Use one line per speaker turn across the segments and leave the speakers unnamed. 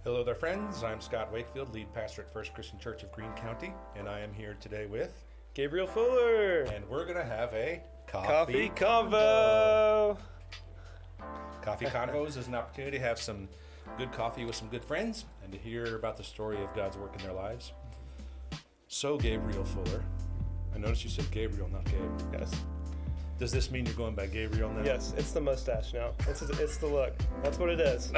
Hello there, friends. I'm Scott Wakefield, lead pastor at First Christian Church of Greene County, and I am here today with...
Gabriel Fuller.
And we're going to have a
Coffee Convo.
Coffee Convos is an opportunity to have some good coffee with some good friends and to hear about the story of God's work in their lives. So, Gabriel Fuller, I noticed you said Gabriel, not Gabe.
Yes.
Does this mean you're going by Gabriel now?
Yes, it's the mustache now. It's the look. That's what it is.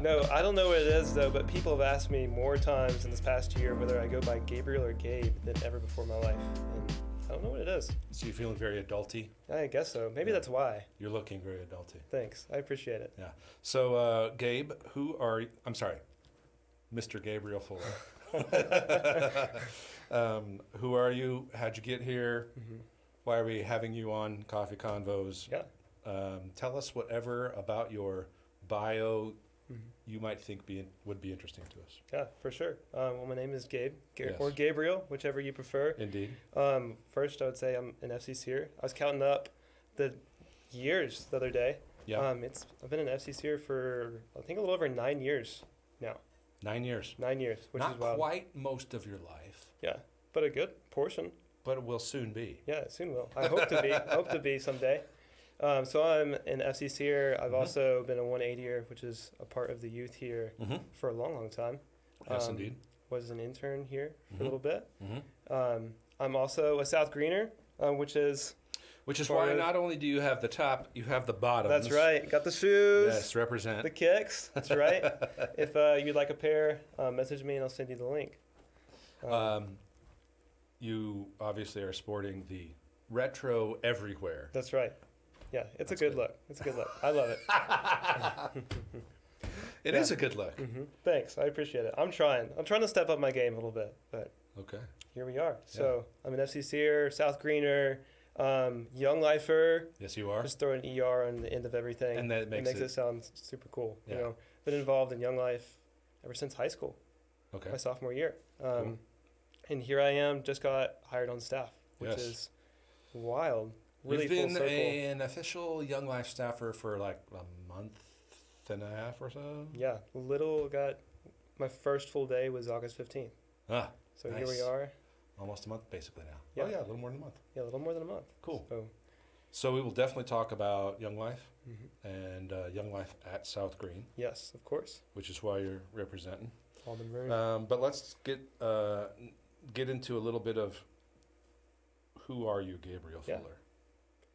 No, I don't know what it is, though, but people have asked me more times in this past year whether I go by Gabriel or Gabe than ever before in my life. And I don't know what it is.
So you're feeling very adulty?
I guess so. Maybe that's why.
You're looking very adulty.
Thanks. I appreciate it.
Yeah. So, Gabe, who are you? I'm sorry, Mr. Gabriel Fuller. Who are you? How'd you get here? Mm-hmm. Why are we having you on Coffee Convos?
Yeah.
Tell us whatever about your bio you might think would be interesting to us.
Yeah, for sure. Well, my name is Gabe,
Yes.
or Gabriel, whichever you prefer.
Indeed.
First, I would say I'm an FCCer. I was counting up the years the other day.
Yeah.
I've been an FCCer for, I think, a little over 9 years now.
9 years.
9 years, which
Not
is wild.
quite most of your life,
Yeah, but a good portion.
but it will soon be.
Yeah, it soon will. I hope to be. Hope to be someday. So I'm an FCCer. I've also been a 180er, which is a part of the youth here for a long, long time.
Yes, indeed.
Was an intern here for a little bit.
Mm-hmm.
I'm also a South Greener, which is
why not only do you have the top, you have the bottom.
That's right. Got the shoes.
Yes, represent.
The kicks. That's right. If you'd like a pair, message me and I'll send you the link.
You obviously are sporting the retro everywhere.
That's right. Yeah, it's
That's
a good
good.
look. It's a good look. I love it.
It is a good look.
Mm-hmm. Thanks. I appreciate it. I'm trying to step up my game a little bit, but
Okay.
here we are. So I'm an FCCer, South Greener, young lifer.
Yes, you are.
Just throw an ER on the end of everything.
And that makes
it
it
sound super cool.
Yeah.
You know, been involved in young life ever since high school,
Okay.
my sophomore year.
Cool.
And here I am, just got hired on staff, which
Yes.
is wild. Really
You've
full
been
circle.
an official Young Life staffer for like a month and a half or so?
Yeah, my first full day was August 15th.
Ah,
So
nice.
here we are.
Almost a month basically now.
Yeah.
Oh yeah, a little more than a month.
Yeah, a little more than a month.
Cool.
So,
So we will definitely talk about Young Life
mhm.
and Young Life at South Green,
Yes, of course.
which is why you're representing.
All the maroon.
But let's get into a little bit of who are you, Gabriel
Yeah.
Fuller?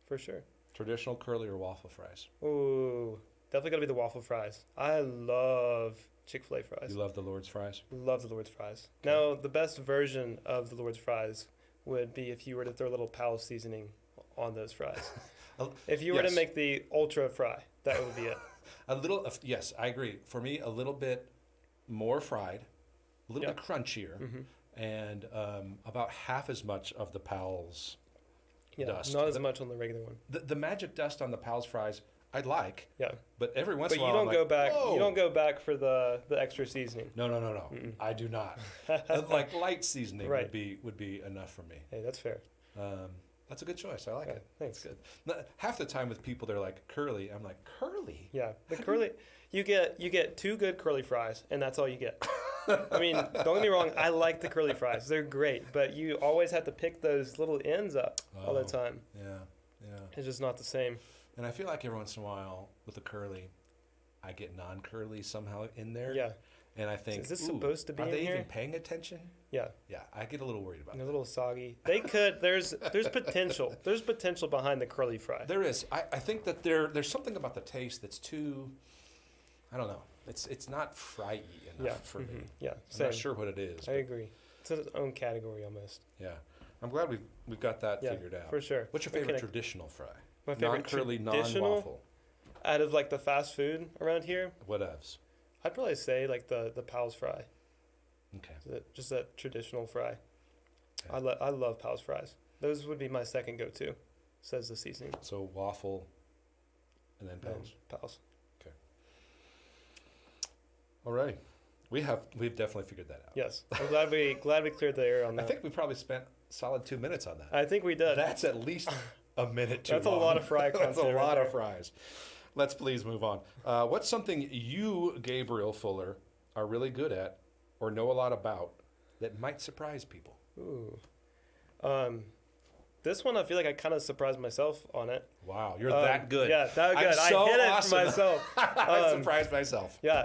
For sure.
Traditional curly or waffle fries?
Ooh, definitely got to be the waffle fries. I love Chick-fil-A fries.
You love the Lord's fries?
Love the Lord's fries.
Okay.
Now, the best version of the Lord's fries would be if you were to throw a little Pal seasoning on those fries. If you were to
Yes.
make the ultra fry, that would be it.
A little, yes, I agree. For me, a little bit more fried, a little
Yeah.
bit crunchier, and about half as much of the Pal's
Yeah,
dust.
not as much on the regular one.
The magic dust on the Pal's fries, I like,
Yeah,
but every once
but
in a
you
while,
don't
I'm
go
like,
back.
"Whoa."
You don't go back for the extra seasoning.
No.
Mm-mm.
I do not. Like light seasoning
Right.
would be enough for me.
Hey, that's fair.
That's a good choice. I like
Yeah,
it.
thanks.
Good. Half the time with people, they're like curly. I'm like curly.
Yeah, the curly. You get 2 good curly fries, and that's all you get. I mean, don't get me wrong. I like the curly fries; they're great. But you always have to pick those little ends up all the
Oh.
time.
Yeah.
It's just not the same.
And I feel like every once in a while with the curly, I get non-curly somehow in there.
Yeah,
And I think,
Is this
"Ooh,
supposed to be
are
in
they
here?"
even paying attention?
yeah.
Yeah, I get a little worried about
And a
that.
little soggy. They could. There's potential. There's potential behind the curly fry.
There is. I think that there's something about the taste that's too, I don't know. It's not fry-y enough
Yeah.
for me.
Yeah.
I'm
Same.
not sure what it is.
I
but
agree. It's its own category almost.
yeah. I'm glad we've got that
Yeah,
figured out.
for sure.
What's your
We
favorite
can-
traditional fry?
My favorite
Non-curly,
traditional
non-waffle.
out of like the fast food around here,
What else?
I'd probably say like the Pal's fry.
Okay.
Just that traditional fry.
Okay.
I love Pal's fries. Those would be my second go-to, says the seasoning.
So waffle and then
And
Pal's.
Pal's.
All right. We've definitely figured that out.
Yes. I'm glad we cleared the air on
I
that.
think we probably spent solid 2 minutes on that.
I think we did.
That's at least a minute too
That's a
long.
lot of fry
That's a
content right
lot of
there.
fries. Let's please move on. What's something you, Gabriel Fuller, are really good at or know a lot about that might surprise people?
Ooh. This one, I feel like I kind of surprised myself on it.
Wow, you're that good.
Yeah, that good.
So
I hit
awesome.
it for myself.
I surprised myself.
Yeah,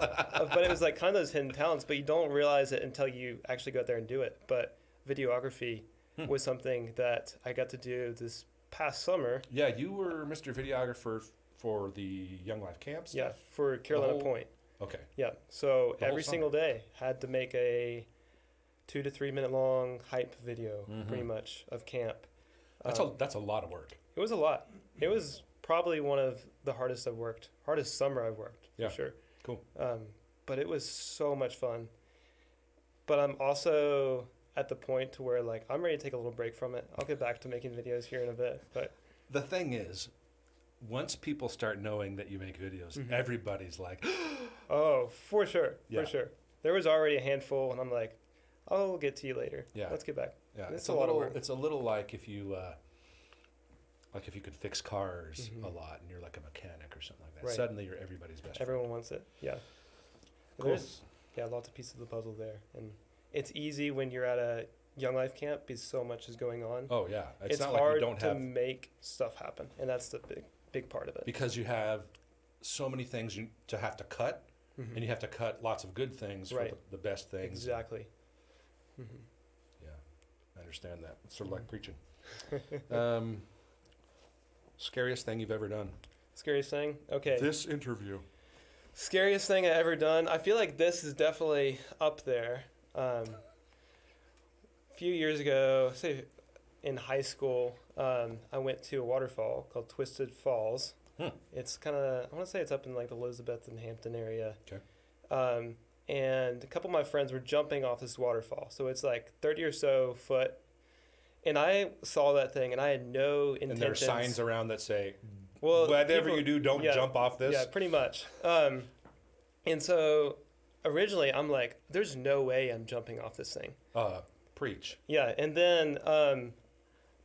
but it was like kind of those hidden talents, but you don't realize it until you actually go out there and do it. But videography was something that I got to do this past summer.
Yeah, you were Mr. Videographer for the Young Life camps.
Yeah, for Carolina Point.
Okay.
Yeah, so
The whole
every single day had to make a 2 to 3 minute long hype video, pretty much, of camp.
That's a lot of work.
It was a lot. It was probably one of the hardest summer I've worked, for sure.
Cool.
But it was so much fun. But I'm also at the point to where, like, I'm ready to take a little break from it. I'll get back to making videos here in a bit. But
the thing is, once people start knowing that you make videos, everybody's like,
oh, for sure.
Yeah.
For sure. There was already a handful, and I'm like, I'll get to you later.
Yeah.
Let's get back.
yeah,
It's a lot of work.
It's a little like if you could fix cars a lot and you're like a mechanic or something like that.
Right.
Suddenly you're everybody's best friend.
Everyone wants it. Yeah.
Cool.
There's lots of pieces of the puzzle there. And it's easy when you're at a Young Life camp because so much is going on.
Oh yeah,
It's
not
hard
like you don't
to
have
make stuff happen, and that's the big part of it.
because you have so many things to have to cut, and you have to cut lots of good things
Right.
for the best things.
Exactly.
Yeah, I understand that. It's sort of like preaching. Scariest thing you've ever done?
Scariest thing? Okay.
This interview.
Scariest thing I ever done. I feel like this is definitely up there. A few years ago, say in high school, I went to a waterfall called Twisted Falls. It's kind of, I want to say it's up in like the Elizabeth and Hampton area.
Okay.
And a couple of my friends were jumping off this waterfall. So it's like 30 or so foot. And I saw that thing and I had no intentions.
And there are signs around that say,
well,
whatever you do, don't jump off this.
Yeah, pretty much. And so originally I'm like, there's no way I'm jumping off this thing.
Preach.
Yeah. And then a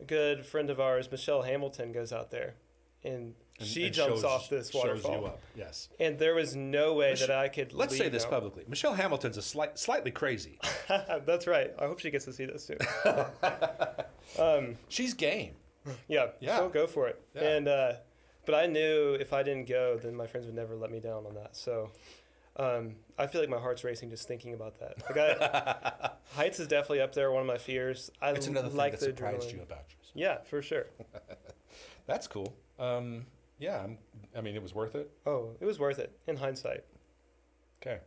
good friend of ours, Michelle Hamilton, goes out there and she jumps off this waterfall.
Shows you up, yes.
And there was no way that I could
Let's say this
now.
publicly. Michelle Hamilton's slightly crazy.
That's right. I hope she gets to see this too.
She's game.
Yeah,
Yeah.
she'll go for it.
Yeah.
And but I knew if I didn't go, then my friends would never let me down on that. So I feel like my heart's racing just thinking about that. Heights is definitely up there, one of my fears.
It's another thing
like
that
the
surprised
adrenaline.
you about yours.
Yeah, for sure.
That's cool. Yeah, I mean, it was worth it.
Oh, it was worth it in hindsight.
Okay.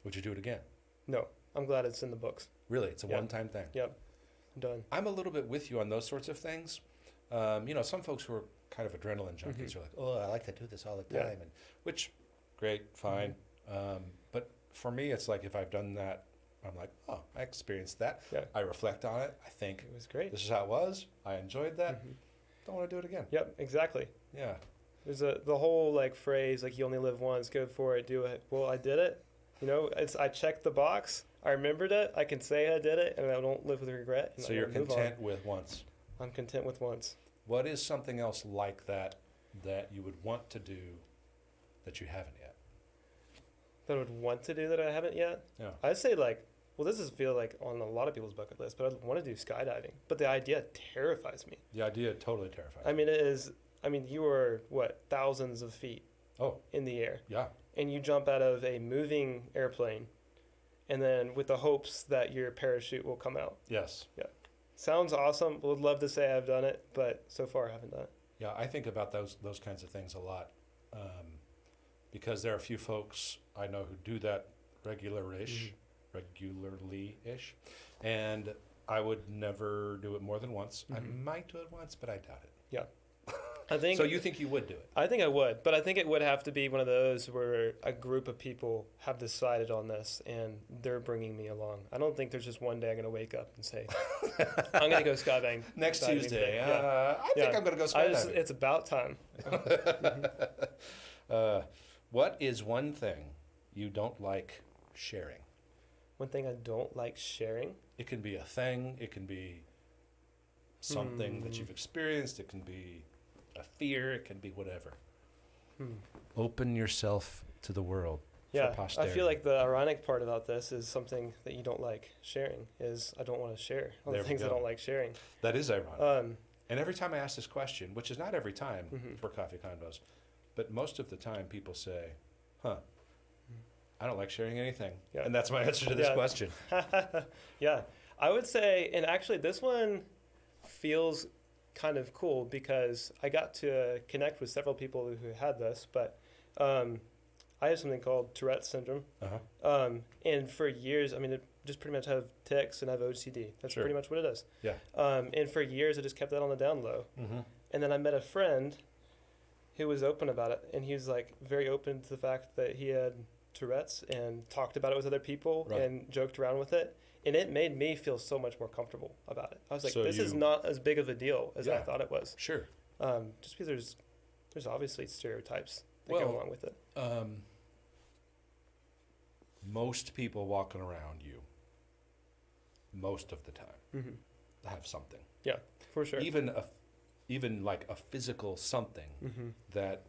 Would you do it again?
No, I'm glad it's in the books.
Really, it's a
Yeah.
one-time thing.
Yep, I'm done.
I'm a little bit with you on those sorts of things. Some folks who are kind of adrenaline junkies are like, oh, I like to do this all the time,
Yeah.
and which, great, fine. But for me, it's like if I've done that, I'm like, oh, I experienced that.
Yeah.
I reflect on it. I think
It was great.
this is how it was. I enjoyed that. Don't want to do it again.
Yep, exactly.
Yeah.
There's the whole like phrase like you only live once, go for it, do it. Well, I did it. I checked the box. I remembered it. I can say I did it, and I don't live with regret. And
So
I
you're
move
content
on.
with once.
I'm content with once.
What is something else like that you would want to do that you haven't yet?
That I would want to do that I haven't yet.
Yeah.
I'd say this is feel like on a lot of people's bucket list, but I want to do skydiving. But the idea terrifies me.
The idea totally terrifies.
I mean, it is. I mean, you are thousands of feet in the air,
Yeah.
and you jump out of a moving airplane, and then with the hopes that your parachute will come out.
Yes.
Sounds awesome. Would love to say I've done it, but so far I haven't done it.
Yeah, I think about those kinds of things a lot, because there are a few folks I know who do that regularly-ish, and I would never do it more than once. I might do it once, but I doubt it.
Yeah. I think.
So you think you would do it?
I think I would, but I think it would have to be one of those where a group of people have decided on this and they're bringing me along. I don't think there's just one day I'm going to wake up and say, I'm going to go skydiving.
Next
skydiving
Tuesday,
today." Yeah.
I think I'm going to go skydiving.
It's about time.
What is one thing you don't like sharing?
One thing I don't like sharing.
It can be a thing. It can be something that you've experienced. It can be a fear. It can be whatever. Open yourself to the world.
Yeah,
for
I
posterity.
feel like the ironic part about this is something that you don't like sharing is I don't want to share all
There
the
we
things I
go.
don't like sharing.
That is ironic.
Um,
And every time I ask this question, which is not every time
Mhm.
for Coffee Convos, but most of the time people say, huh, I don't like sharing anything.
Yeah.
And that's my answer to this
Yeah.
question.
yeah, I would say, and actually this one feels kind of cool because I got to connect with several people who had this, but I have something called Tourette's syndrome.
Uh-huh.
And for years, I mean, it just pretty much have tics and I have OCD. That's
Sure.
pretty much what it is.
Yeah.
And for years, I just kept that on the down low.
Mm-hmm.
And then I met a friend who was open about it, and he was like very open to the fact that he had Tourette's and talked about it with other people
Right.
and joked around with it. And it made me feel so much more comfortable about it. I was like,
So
this is
you-
not as big of a deal as I
Yeah.
thought it was.
Sure.
Just because there's obviously stereotypes that
Well,
go along with it.
Most people walking around you, most of the time,
Mm-hmm.
have something.
For sure.
Even like a physical something
Mm-hmm.
that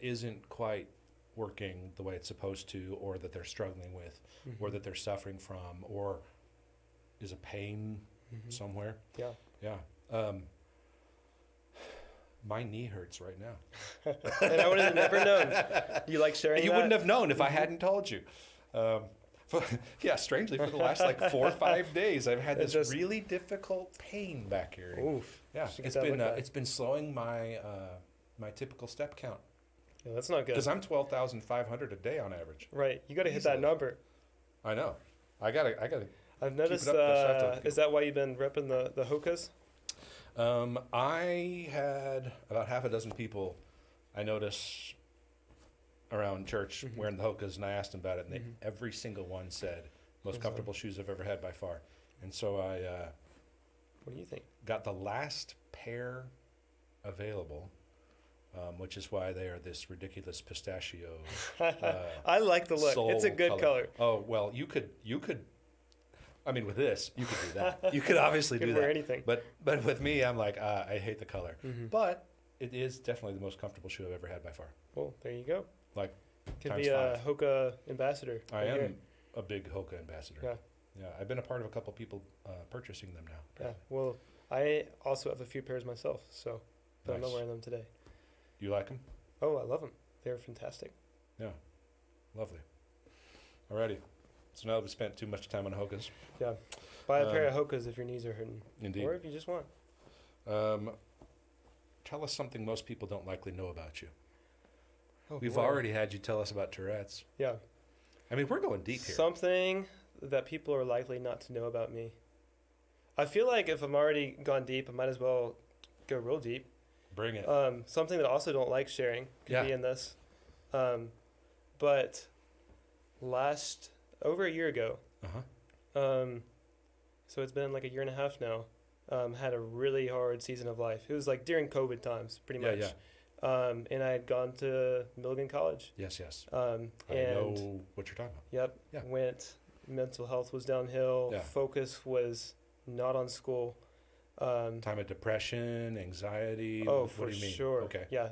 isn't quite working the way it's supposed to, or that they're struggling with,
Mm-hmm.
or that they're suffering from, or is a pain
Mm-hmm.
somewhere.
Yeah.
Yeah. My knee hurts right now.
And I would have never known. You like sharing
You
that?
wouldn't have known if I
Mhm.
hadn't told you. Yeah, strangely, for the last like 4 or 5 days, I've had
It
this
just-
really difficult pain back here.
Oof.
Yeah,
Should get that looked at.
it's been slowing my my typical step count
Yeah, that's not good.
because I'm 12,500 a day on average.
Right. You got to hit that
Easily.
number.
I know. I gotta.
I've noticed.
up, that's what I tell
Is that why you've been repping the hokas?
I had about half a dozen people I noticed around church
Mhm.
wearing the Hokas, and I asked them about it, and
Mhm.
every single one said, most
Awesome.
comfortable shoes I've ever had by far. And so I
What do you think?
got the last pair available, which is why they are this ridiculous pistachio.
I like the look. It's a
soul
good color.
Oh, well, you could, I mean, with this, you could do that. You could obviously
You
do
can wear
that.
anything.
But with me, I'm like, I hate the color.
Mhm.
But it is definitely the most comfortable shoe I've ever had by far.
Well, there you go.
Like,
Could
times
be a
5.
Hoka ambassador.
I
right
am
here.
a big Hoka ambassador.
Yeah.
Yeah, I've been a part of a couple people purchasing them now.
Yeah. Well, I also have a few pairs myself, so but I'm not
Nice.
wearing them today.
You like them?
Oh, I love them. They're fantastic.
Yeah. Lovely. Alrighty. So now that we've spent too much time on Hokas.
Yeah. Buy a pair of Hokas if your knees are hurting,
Indeed.
or if you just want.
Tell us something most people don't likely know about you.
Oh,
We've
boy.
already had you tell us about Tourette's.
Yeah.
I mean, we're going deep here.
Something that people are likely not to know about me. I feel like if I'm already gone deep, I might as well go real deep.
Bring it.
Something that I also don't like sharing could
Yeah.
be in this. But over a year ago,
Uh-huh.
so it's been like a year and a half now, had a really hard season of life. It was like during COVID times, pretty
Yeah,
much.
yeah.
And I had gone to Milligan College.
Yes, yes.
And
I know what you're talking about.
yep,
Yeah.
mental health was downhill.
Yeah.
Focus was not on school.
Time of depression, anxiety.
Oh,
what
for
do you mean?
sure.
Okay.
Yeah.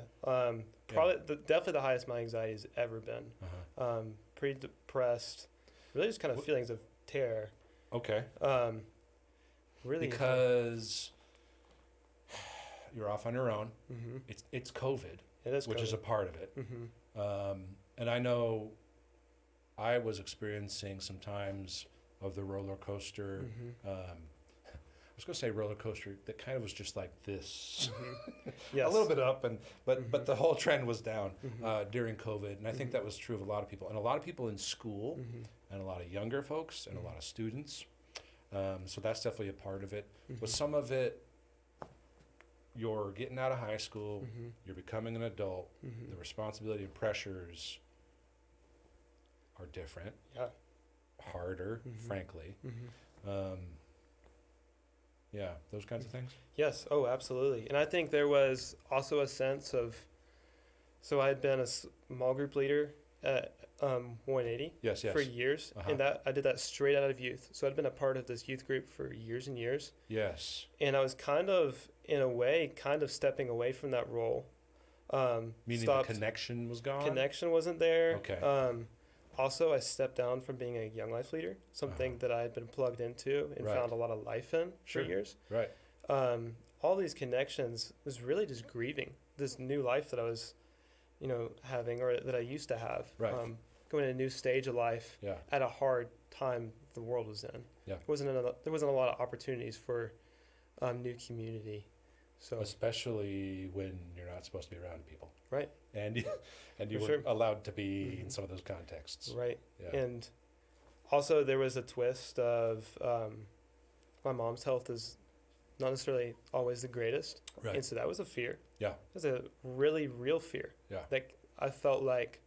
Definitely the highest my anxiety has ever been.
Uh-huh.
Pretty depressed. Really just kind of feelings of terror.
Okay.
Really.
Because you're off on your own.
Mm-hmm.
It's COVID,
It is.
which is a part of it.
Mm-hmm.
And I know I was experiencing some times of the roller coaster.
Mm-hmm.
I was going to say roller coaster that kind of was just like this,
Yes.
a little bit up, but
Mhm.
the whole trend was down
Mhm.
during COVID, and I think
Mhm.
that was true of a lot of people, and a lot of people in school,
Mm-hmm.
and a lot of younger folks, and a lot of students. So that's definitely a part of it.
Mm-hmm.
But some of it, you're getting out of high school,
Mm-hmm.
you're becoming an adult.
Mm-hmm.
The responsibility and pressures are different,
Yeah.
harder,
Mhm.
frankly.
Mm-hmm.
Yeah, those kinds of things.
Yes. Oh, absolutely. And I think there was also a sense of. So I had been a small group leader at 180
Yes, yes.
for years,
Uh-huh.
and I did that straight out of youth. So I'd been a part of this youth group for years and years,
Yes.
and I was kind of, in a way, stepping away from that role.
Meaning
Stopped-
the connection was gone?
connection wasn't there.
Okay.
also I stepped down from being a Young Life leader, something that I had been plugged into and
Right.
found a lot of life in
Sure.
for years.
Right.
All these connections was really just grieving this new life that I was, having, or that I used to have.
Right.
Going in a new stage of life
Yeah.
at a hard time the world was in.
Yeah.
There wasn't a lot of opportunities for new community. So
Especially when you're not supposed to be around people.
right,
And you
For
were
sure.
allowed to be in
Mhm.
some of those contexts.
right,
Yeah.
and also there was a twist of my mom's health is not necessarily always the greatest,
Right.
and so that was a fear.
Yeah.
It was a really real fear.
Yeah.
That I felt like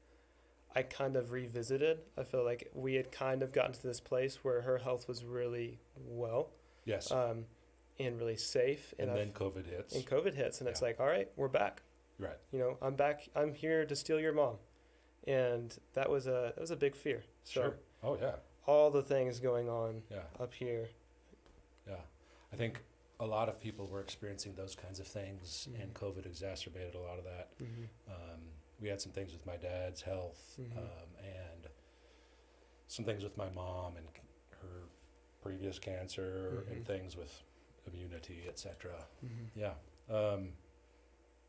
I kind of revisited. I feel like we had kind of gotten to this place where her health was really well,
Yes.
and really safe.
and
I've-
then COVID hits.
and COVID hits, and it's
Yeah.
like, all right, we're back.
Right.
I'm back. I'm here to steal your mom, and that was a big fear. So
Sure. Oh yeah.
all the things going on
Yeah.
up here.
Yeah. I think a lot of people were experiencing those kinds of things,
Mhm.
and COVID exacerbated a lot of that.
Mm-hmm.
We had some things with my dad's health,
Mhm.
and some things with my mom and her previous cancer, and
Mhm.
things with immunity, etc.
Mm-hmm.
Yeah.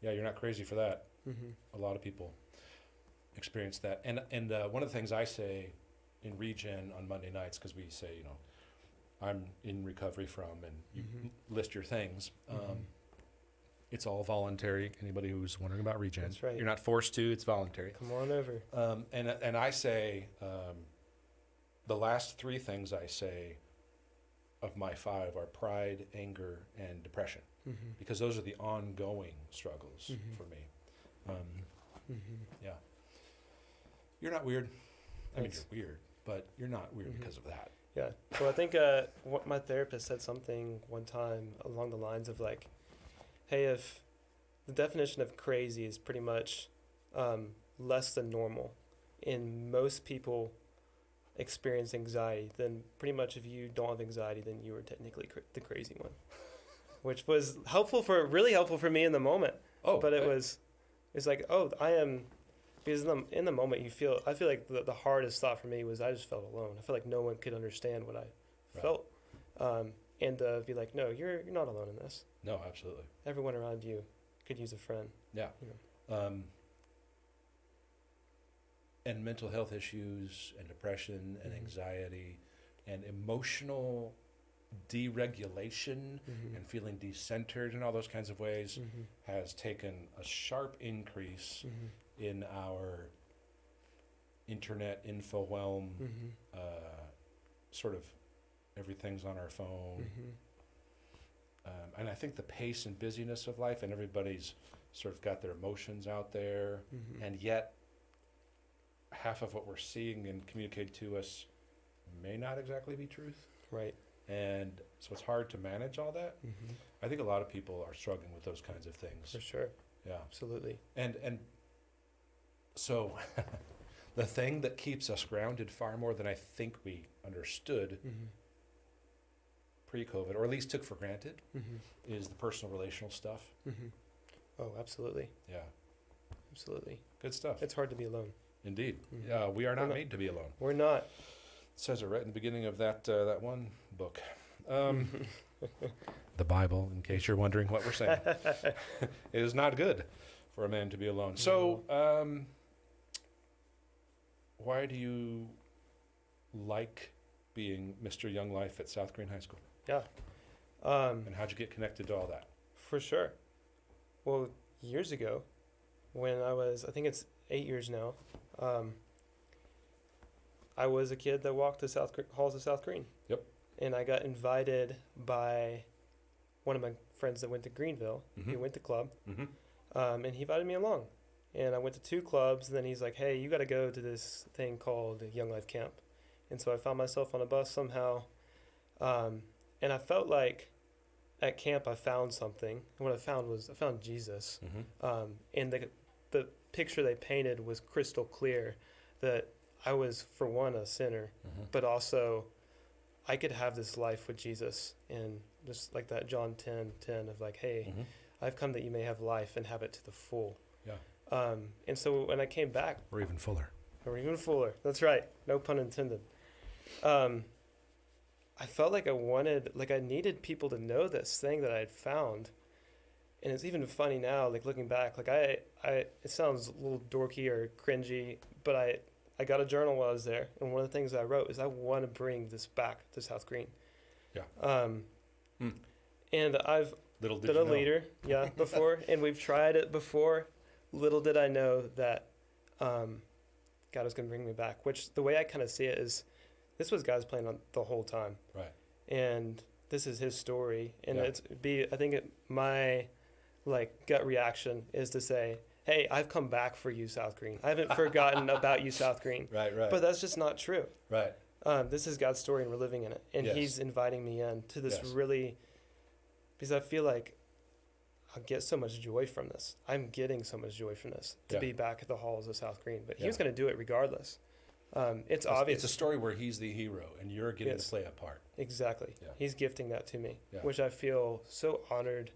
Yeah, you're not crazy for that.
Mm-hmm.
A lot of people experience that. And one of the things I say in Regen on Monday nights, because we say, I'm in recovery from, and you
Mhm.
list your things.
Mhm.
It's all voluntary. Anybody who's wondering about Regen,
That's right.
you're not forced to. It's voluntary.
Come on over.
And I say the last three things I say of my 5 are pride, anger, and depression,
Mm-hmm.
because those are the ongoing struggles
Mhm.
for me.
Mm-hmm.
Yeah. You're not weird. I mean,
Thanks.
you're weird, but you're not weird
Mhm.
because of that.
Yeah. Well, I think what my therapist said something one time along the lines of like, hey, if the definition of crazy is pretty much less than normal, and most people experience anxiety, then pretty much if you don't have anxiety, then you are technically the crazy one, which was really helpful for me in the moment.
Oh,
But it's like, oh, I am, because in the moment I feel like the hardest thought for me was I just felt alone. I felt like no one could understand what I
Right.
felt. And be like, no, you're not alone in this.
no, absolutely.
Everyone around you could use a friend.
Yeah.
You
And mental health issues, and depression, and
Mhm.
anxiety, and emotional deregulation,
Mm-hmm.
and feeling decentered in all those kinds of ways
Mm-hmm.
has taken a sharp increase
Mm-hmm.
in our internet infowhelm,
Mm-hmm.
sort of everything's on our phone.
Mm-hmm.
And I think the pace and busyness of life, and everybody's sort of got their emotions out there,
Mm-hmm.
and yet half of what we're seeing and communicated to us may not exactly be truth.
Right.
And so it's hard to manage all that.
Mm-hmm.
I think a lot of people are struggling with those kinds of things.
For sure.
Yeah.
Absolutely.
And so the thing that keeps us grounded far more than I think we understood
Mm-hmm.
pre-COVID, or at least took for granted,
Mm-hmm.
is the personal relational stuff.
Mm-hmm. Oh, absolutely.
Yeah.
Absolutely.
Good stuff.
It's hard to be alone.
Indeed.
Mhm.
We are not
We're not-
made to be alone.
We're not.
It says it right in the beginning of that one book. The Bible, in case you're wondering what we're saying. It is not good for a man to be alone. So, why do you like being Mr. Young Life at South Greene High School? And how'd you get connected to all that?
For sure. Well, years ago, when I think it's 8 years now, I was a kid that walked the halls of South Greene.
Yep.
And I got invited by one of my friends that went to Greenville. He
Mhm.
went to club,
Mm-hmm.
and he invited me along. And I went to 2 clubs, and then he's like, hey, you got to go to this thing called Young Life Camp. And so I found myself on a bus somehow, and I felt like at camp I found something. And what I found Jesus.
Mm-hmm.
And the picture they painted was crystal clear that I was, for one, a sinner,
Mm-hmm.
but also I could have this life with Jesus. And just like that John 10:10 of like, hey,
Mm-hmm.
I've come that you may have life and have it to the full.
Yeah.
And so when I came back,
Or even fuller.
Or even fuller. That's right. No pun intended. I felt like I needed people to know this thing that I had found. And it's even funny now, like looking back, like it sounds a little dorky or cringy, but I got a journal while I was there. And one of the things I wrote is I want to bring this back to South Greene.
Yeah.
And I've
Little did
been
you
a
know.
leader, before, and we've tried it before. Little did I know that God was going to bring me back. Which the way I kind of see it is, this was God's plan on the whole time,
Right.
and this is His story. And
Yeah.
I think my gut reaction is to say, "Hey, I've come back for you, South Greene. I haven't forgotten about you, South Greene."
Right. Right.
But that's just not true.
right.
This is God's story, and we're living in it. And
Yes.
He's inviting me in to this
Yes.
really, because I feel like I'll get so much joy from this. I'm getting so much joy from this to
Yeah.
be back at the halls of South Greene. But He
Yeah.
was going to do it regardless. It's obvious.
It's a story where he's the hero and you're getting
Yes.
to play a part.
Exactly.
Yeah.
He's gifting that to me,
Yeah.
which I feel so honored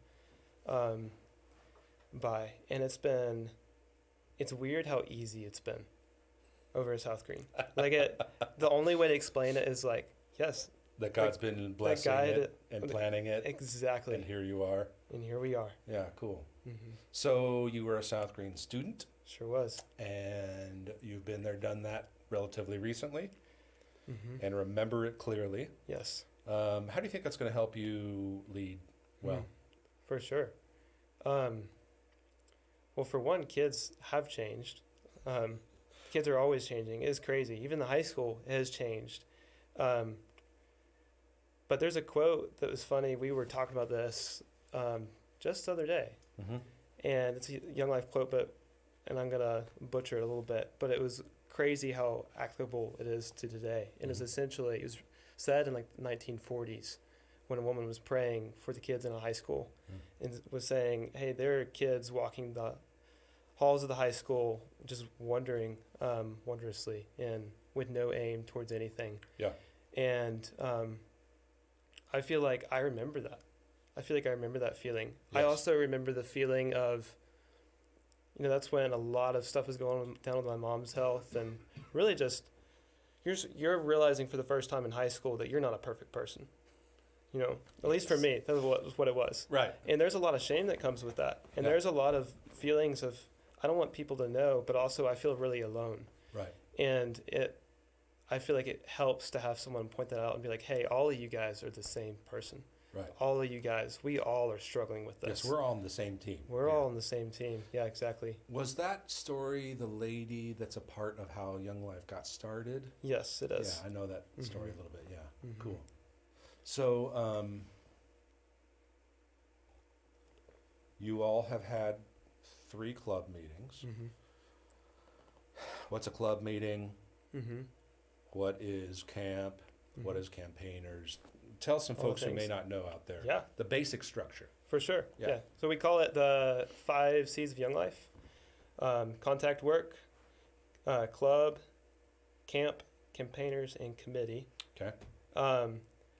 by. And it's weird how easy it's been over at South Greene. The only way to explain it is yes,
That God's been blessing it and planning it.
exactly.
And here you are.
And here we are.
Yeah, cool.
Mm-hmm.
So you were a South Greene student
Sure was.
and you've been there, done that relatively recently
Mm-hmm.
and remember it clearly.
Yes.
How do you think that's going to help you lead well?
For sure. Well, for one, kids have changed. Kids are always changing. It's crazy. Even the high school has changed. But there's a quote that was funny. We were talking about this just the other day.
Mm-hmm.
And it's a Young Life quote, and I'm going to butcher it a little bit, but it was crazy how applicable it is to today. And it's essentially, it was said in the 1940s when a woman was praying for the kids in a high school and was saying, hey, there are kids walking the halls of the high school just wandering wondrously and with no aim towards anything.
Yeah.
And I feel like I remember that. I feel like I remember that feeling.
Yes.
I also remember the feeling of, that's when a lot of stuff was going down with my mom's health, and really just you're realizing for the first time in high school that you're not a perfect person. At least for me, that was what it was.
Right.
And there's a lot of shame that comes with that. And
Yeah.
there's a lot of feelings of, I don't want people to know, but also I feel really alone.
Right.
And I feel like it helps to have someone point that out and be like, hey, all of you guys are the same person.
Right.
All of you guys, we all are struggling with this.
Yes, we're all on the same team.
We're all on the same team. Yeah, exactly.
Was that story the lady that's a part of how Young Life got started?
Yes, it is.
Yeah, I know that story
Mhm.
a little bit. Yeah,
Mhm.
cool. So, you all have had 3 club meetings.
Mm-hmm.
What's a club meeting?
Mm-hmm.
What is camp? What
Mhm.
is campaigners? Tell some
All the
folks who may
things.
not know out there.
Yeah,
The basic structure.
for sure.
Yeah.
Yeah. So we call it the 5 C's of Young Life. Contact work, club, camp, campaigners, and committee.
Okay.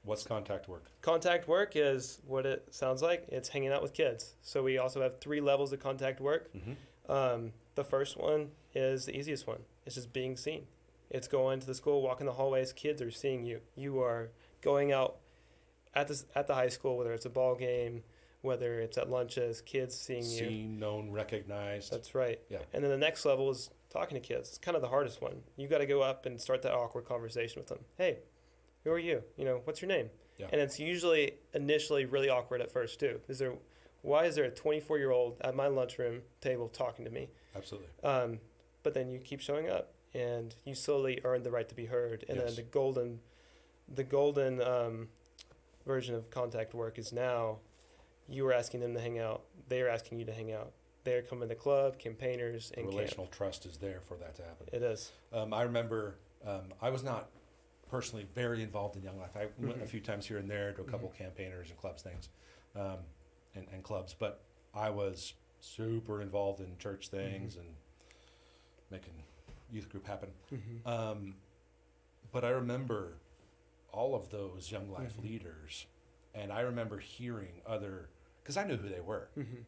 What's contact work?
Contact work is what it sounds like. It's hanging out with kids. So we also have 3 levels of contact work.
Mm-hmm.
The first one is the easiest one. It's just being seen. It's going to the school, walking the hallways. Kids are seeing you. You are going out at the high school, whether it's a ball game, whether it's at lunches. Kids seeing you.
Seen, known, recognized.
That's right.
Yeah.
And then the next level is talking to kids. It's kind of the hardest one. You got to go up and start that awkward conversation with them. Hey, who are you? What's your name?
Yeah.
And it's usually initially really awkward at first too. Why is there a 24-year-old at my lunchroom table talking to me?
Absolutely.
But then you keep showing up, and you slowly earn the right to be heard. And
Yes.
then the golden version of contact work is now you are asking them to hang out. They are asking you to hang out. They're coming to club, campaigners,
The
and
relational trust is there for that to happen.
It is.
I remember I was not personally very involved in Young Life. I went a few times here and there to a couple campaigners and clubs things, and clubs. But I was super involved in church things and making youth group happen.
Mm-hmm.
But I remember all of those Young Life leaders, and I remember hearing because I knew who they were.
Mm-hmm.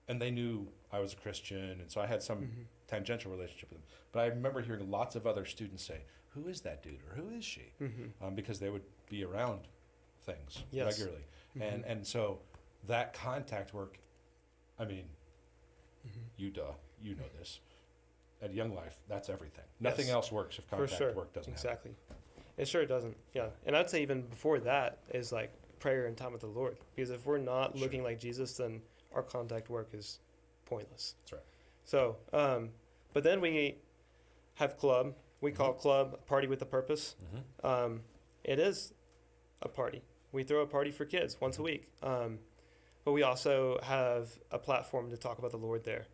And they knew I was a Christian, and so I had some tangential relationship with them. But I remember hearing lots of other students say, "Who is that dude?" or "Who is she?" Because they would be around things regularly, and so that contact work. I mean, you know this. At Young Life, that's everything. Nothing else works if contact work doesn't happen.
It sure doesn't. Yeah, and I'd say even before that is like prayer and time with the Lord. Because if we're not looking like Jesus, then our contact work is pointless.
That's right.
So, but then we have club. We call club a party with a purpose. It is a party. We throw a party for kids once a week. But we also have a platform to talk about the Lord there,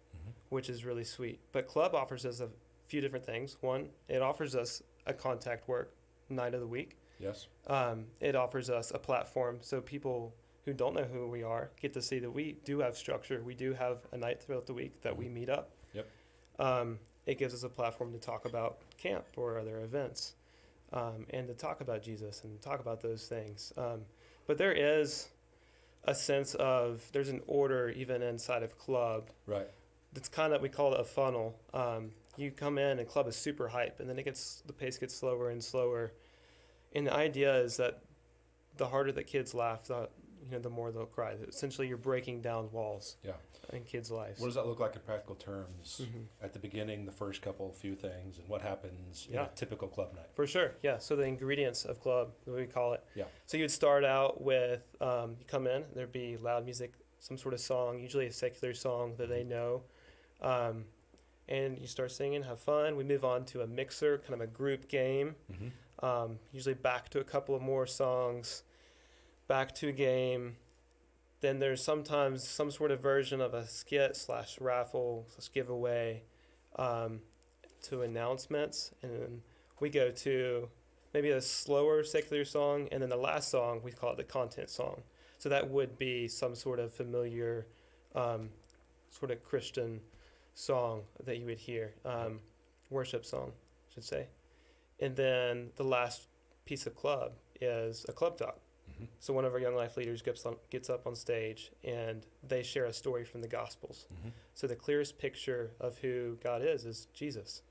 which is really sweet. But club offers us a few different things. One, it offers us a contact work night of the week.
Yes.
It offers us a platform so people who don't know who we are get to see that we do have structure. We do have a night throughout the week that we meet up.
Yep.
It gives us a platform to talk about camp or other events, and to talk about Jesus and talk about those things. But there is a sense of, there's an order even inside of club.
Right.
It's kind of, we call it a funnel. You come in and club is super hype, and then the pace gets slower and slower. And the idea is that the harder that kids laugh, the more they'll cry. Essentially, you're breaking down walls in kids' lives.
What does that look like in practical terms? At the beginning, the first few things, and what happens in a typical club night?
For sure, yeah. So the ingredients of club, the way we call it.
Yeah.
So you'd start out with, you come in, there'd be loud music, some sort of song, usually a secular song that they know. And you start singing, have fun. We move on to a mixer, kind of a group game. Usually back to a couple of more songs, back to a game. Then there's sometimes some sort of version of a skit / raffle / giveaway, to announcements. And then we go to maybe a slower secular song. And then the last song, we call it the content song. So that would be some sort of familiar sort of Christian song that you would hear, worship song, I should say. And then the last piece of club is a club talk. So one of our Young Life leaders gets up on stage, and they share a story from the Gospels. So the clearest picture of who God is Jesus.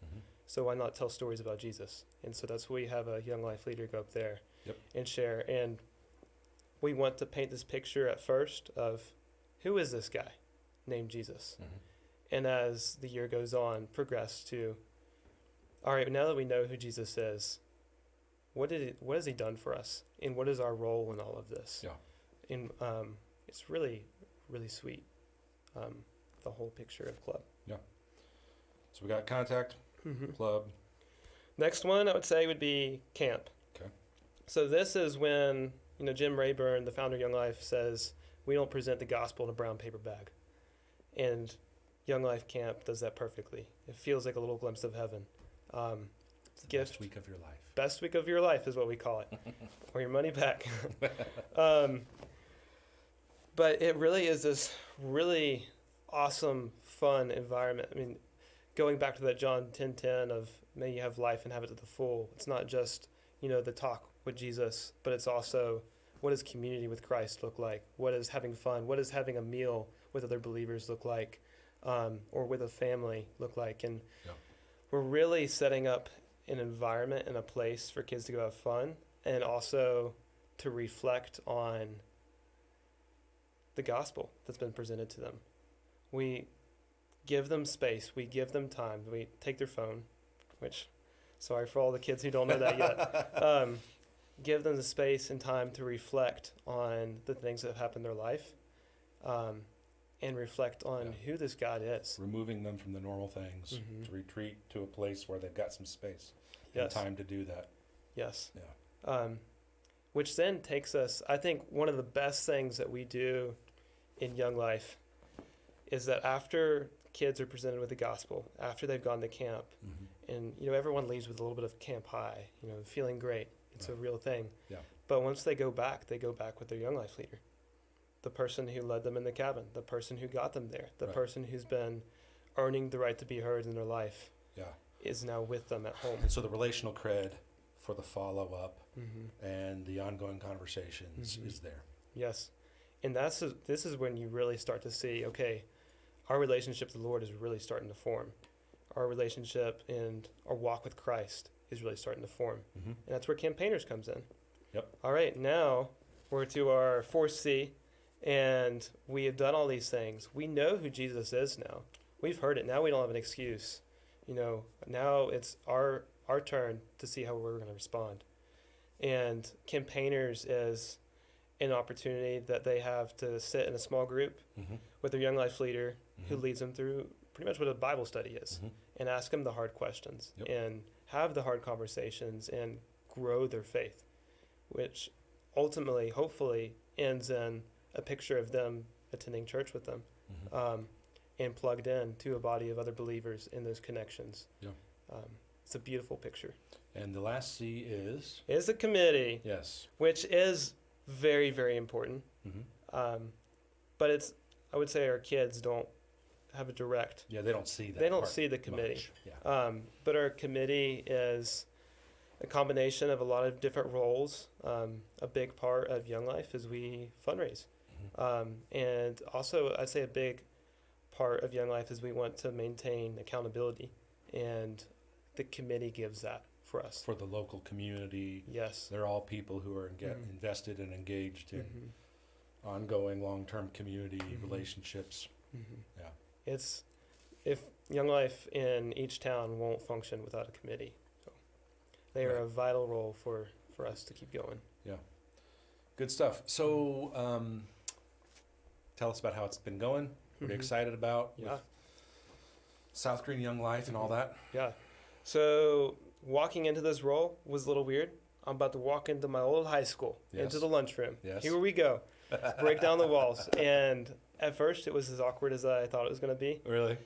So why not tell stories about Jesus? And so that's why we have a Young Life leader go up there and share. And we want to paint this picture at first of, who is this guy named Jesus? And as the year goes on, progress to, all right, now that we know who Jesus is, what has he done for us? And what is our role in all of this? Yeah. And it's really, really sweet, the whole picture of club.
Yeah. So we got contact, club.
Next one I would say would be camp.
Okay.
So this is when, Jim Rayburn, the founder of Young Life, says we don't present the gospel in a brown paper bag. And Young Life Camp does that perfectly. It feels like a little glimpse of heaven.
It's the best week of your life.
Best week of your life is what we call it, or your money back. But it really is this really awesome, fun environment. I mean, going back to that John 10:10 of may you have life and have it to the full. It's not just, the talk with Jesus, but it's also, what does community with Christ look like? What is having fun? What does having a meal with other believers look like? Or with a family look like? And we're really setting up an environment and a place for kids to go have fun, and also to reflect on the gospel that's been presented to them. We give them space. We give them time. We take their phone, which, sorry for all the kids who don't know that yet. Give them the space and time to reflect on the things that have happened in their life, and reflect on who this God is.
Removing them from the normal things to retreat to a place where they've got some space and time to do that.
Yes.
Yeah.
Which then takes us, I think one of the best things that we do in Young Life is that after kids are presented with the gospel, after they've gone to camp, and everyone leaves with a little bit of camp high, feeling great. It's a real thing. Yeah. But once they go back with their Young Life leader. The person who led them in the cabin, the person who got them there, the person who's been earning the right to be heard in their life is now with them at home.
And so the relational cred for the follow-up and the ongoing conversations is there.
Yes. And this is when you really start to see, okay, our relationship with the Lord is really starting to form. Our relationship and our walk with Christ is really starting to form.
Mm-hmm.
And that's where campaigners comes in.
Yep.
All right, now we're to our 4C, and we have done all these things. We know who Jesus is now. We've heard it. Now we don't have an excuse. Now it's our turn to see how we're going to respond. And campaigners is an opportunity that they have to sit in a small group
Mm-hmm.
with their young life leader who
Mhm.
leads them through pretty much what a Bible study is,
Mhm.
and ask them the hard questions
Yep.
and have the hard conversations and grow their faith, which ultimately, hopefully, ends in a picture of them attending church with them,
Mhm.
and plugged in to a body of other believers in those connections.
Yeah.
It's a beautiful picture.
And the last C is?
It is a committee,
Yes.
which is very, very important.
Mm-hmm.
But I would say our kids don't have a direct,
Yeah, they don't see that.
they don't
part
see the committee.
much. Yeah.
But our committee is a combination of a lot of different roles. A big part of Young Life is we fundraise.
Mhm.
And also, I'd say a big part of Young Life is we want to maintain accountability. And the committee gives that for us.
For the local community,
Yes.
they're all people who are
Mhm.
invested and engaged in
Mhm.
ongoing long-term community
Mhm.
relationships.
Mhm.
Yeah.
It's if Young Life in each town won't function without a committee. So they are
Right.
a vital role for us to keep going.
Good stuff. So, tell us about how it's been going. What are you
Mhm.
excited about
Yeah.
with South Green Young Life and all
Mhm.
that?
Yeah. So walking into this role was a little weird. I'm about to walk into my old high school,
Yes.
into the lunchroom.
Yes.
Here we go. Break down the walls. And at first it was as awkward as I thought it was going to be.
Really?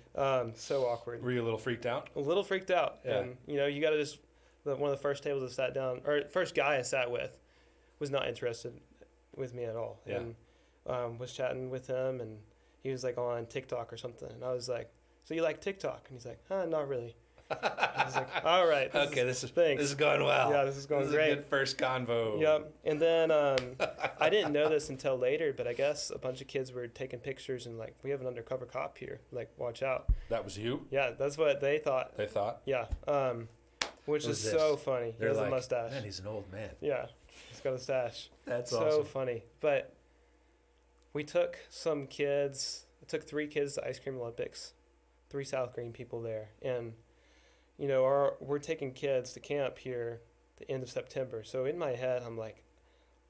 So awkward.
Were you a little freaked out?
A little freaked out.
Yeah.
And, you got to just, one of the first tables I sat down, or first guy I sat with, was not interested with me at all.
Yeah.
And was chatting with him, and he was like on TikTok or something. And I was like, so you like TikTok? And he's like, not really. I was like, all right.
This
thanks.
is going well.
Yeah, this is going great.
A good first convo.
Yep. And then I didn't know this until later, but I guess a bunch of kids were taking pictures and like, we have an undercover cop here. Like, watch out.
That was you?
Yeah, that's what they thought.
They thought?
Yeah. Which
Who's
is
this?
so funny. He
They're
has
like,
a mustache.
man, he's an old man.
Yeah. He's got a stash.
That's
so
awesome.
funny. But we took some kids, I took 3 kids to Ice Cream Olympics, 3 South Green people there. And, we're taking kids to camp here the end of September. So in my head, I'm like,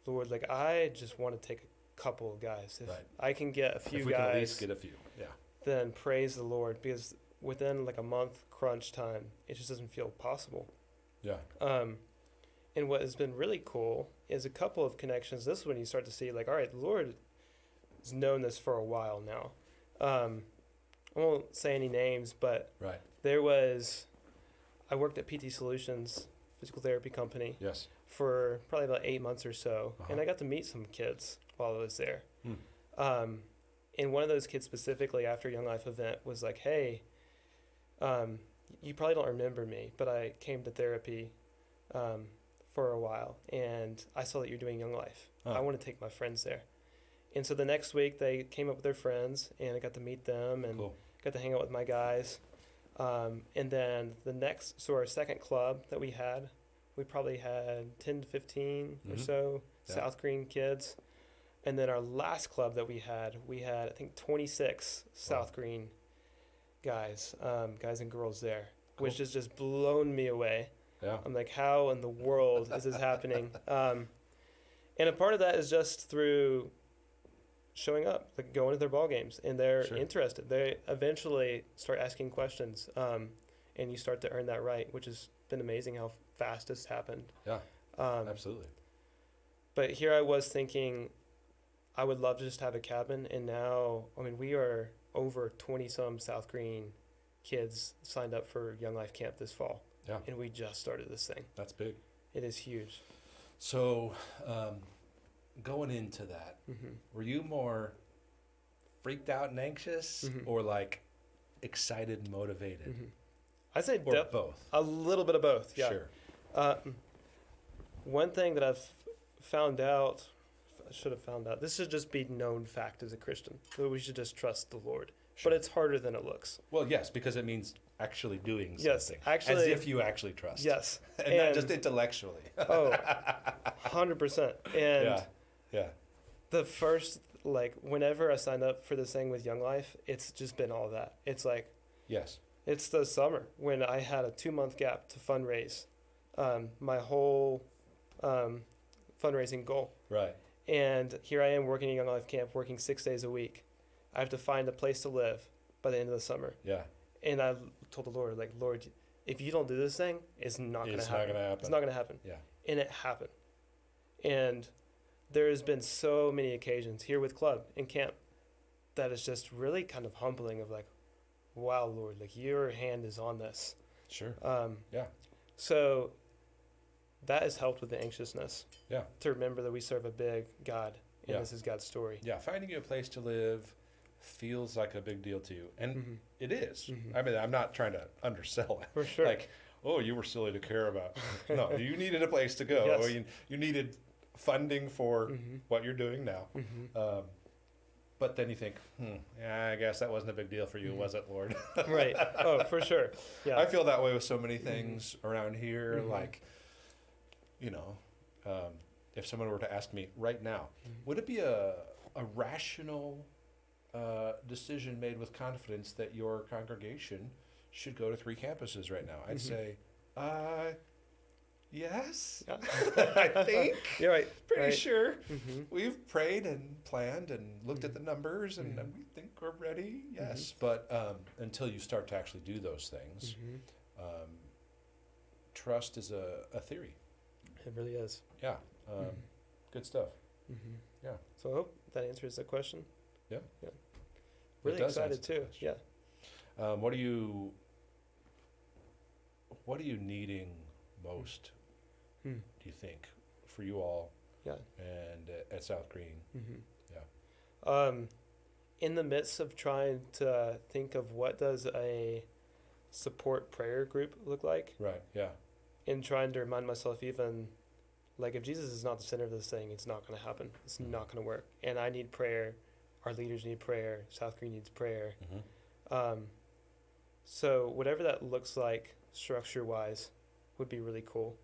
Lord, like, I just want to take a couple of guys. If
Right.
I can get a few
If we
guys,
can at least get a few. Yeah.
then praise the Lord, because within like a month crunch time, it just doesn't feel possible.
Yeah.
And what has been really cool is a couple of connections. This is when you start to see, like, all right, the Lord has known this for a while now. I won't say any names, but
Right.
I worked at PT Solutions, physical therapy company,
Yes.
for probably about 8 months or so.
Uh-huh.
And I got to meet some kids while I was there.
Hmm.
And one of those kids specifically after a Young Life event was like, hey, you probably don't remember me, but I came to therapy for a while, and I saw that you're doing Young Life.
Huh.
I want to take my friends there. And so the next week they came up with their friends, and I got to meet them and
Cool.
got to hang out with my guys. And then our second club that we had, we probably had 10 to 15 or
Mhm.
so
Yeah.
South Green kids. And then our last club that we had I think 26 South Green guys and girls there, which
Cool.
has just blown me away.
Yeah.
I'm like, how in the world is this happening? And a part of that is just through showing up, like going to their ball games, and they're
Sure.
interested. They eventually start asking questions, and you start to earn that right, which has been amazing how fast it's happened.
Yeah. Absolutely.
But here I was thinking, I would love to just have a cabin, and now, we are over 20-some South Green kids signed up for Young Life Camp this fall.
Yeah.
And we just started this thing.
That's big.
It is huge.
So, going into that,
Mm-hmm.
were you more freaked out and anxious,
Mhm.
or like excited and motivated,
Mm-hmm. I'd say
or both?
a little bit of both, yeah.
Sure.
One thing that I've found out, I should have found out, this should just be known fact as a Christian, that we should just trust the Lord
Sure.
but it's harder than it looks.
Well, yes, because it means actually doing
Yes,
something.
actually-
As if you actually trust.
Yes.
And not just intellectually.
Oh, 100%. And
Yeah. Yeah.
the first, like, whenever I signed up for this thing with Young Life, it's just been all that. It's like,
Yes.
it's the summer when I had a 2-month gap to fundraise my whole fundraising goal.
Right.
And here I am working at Young Life Camp, working 6 days a week. I have to find a place to live by the end of the summer.
Yeah.
And I told the Lord, like, Lord, if you don't do this thing, it's not going to happen.
Not going to happen.
It's not going to happen.
Yeah.
And it happened. And there has been so many occasions here with Club and camp that is just really kind of humbling of like, wow, Lord, like your hand is on this.
Sure. Yeah.
So that has helped with the anxiousness.
Yeah.
To remember that we serve a big God and
Yeah.
this is God's story.
Yeah. Finding you a place to live feels like a big deal to you. And
Mhm.
it is.
Mhm.
I mean, I'm not trying to undersell it.
For sure.
Like, oh, you were silly to care about. No, you needed a place to go.
Yes.
Or you needed funding for
Mhm.
what you're doing now.
Mhm.
But then you think, yeah, I guess that wasn't a big deal for you,
Mhm.
was it, Lord?
Right. Oh, for sure. Yeah.
I feel that way with so many things around here.
Mhm.
Like, you know, if someone were to ask me right now,
Mhm.
would it be a rational decision made with confidence that your congregation should go to 3 campuses right now? I'd
Mhm.
say, yes.
Yeah.
I think.
You're right.
Pretty
right.
sure.
Mhm.
We've prayed and planned and looked at the numbers, and
Mhm.
we think we're ready. Yes, but until you start to actually do those things,
Mhm.
trust is a theory.
It really is.
Yeah,
Mhm.
good stuff.
Mhm.
Yeah.
So I hope that answers the question.
Yeah.
Yeah.
It
Really
does
excited
answer the
too.
question.
Yeah.
What are you needing most?
Hmm.
Do you think for you all?
Yeah.
And at South Greene?
Mm-hmm.
Yeah.
In the midst of trying to think of what does a support prayer group look like,
Right. Yeah.
and trying to remind myself even, like, if Jesus is not the center of this thing, it's not going to happen. It's not going to work. And I need prayer. Our leaders need prayer. South Greene needs prayer.
Mm-hmm.
So whatever that looks like structure-wise would be really cool.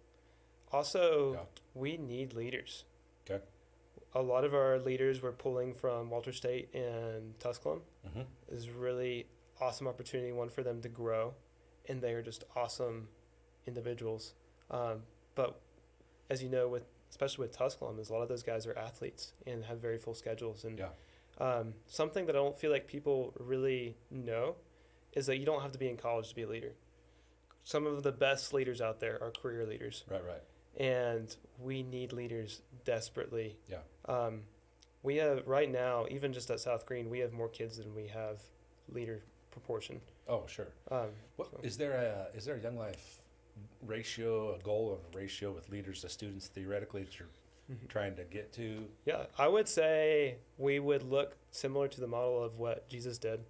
Also,
Yeah.
we need leaders.
Okay.
A lot of our leaders were pulling from Walter State and Tusculum.
Mm-hmm.
Is really awesome opportunity, one for them to grow, and they are just awesome individuals. But as you know, especially with Tusculum, a lot of those guys are athletes and have very full schedules. And
Yeah.
something that I don't feel like people really know is that you don't have to be in college to be a leader. Some of the best leaders out there are career leaders.
Right. Right.
And we need leaders desperately.
Yeah.
We have right now, even just at South Greene, we have more kids than we have leader proportion.
Oh, sure. What
So-
is there a Young Life ratio, a goal of a ratio with leaders to students theoretically that you're trying to get to?
Yeah, I would say we would look similar to the model of what Jesus did,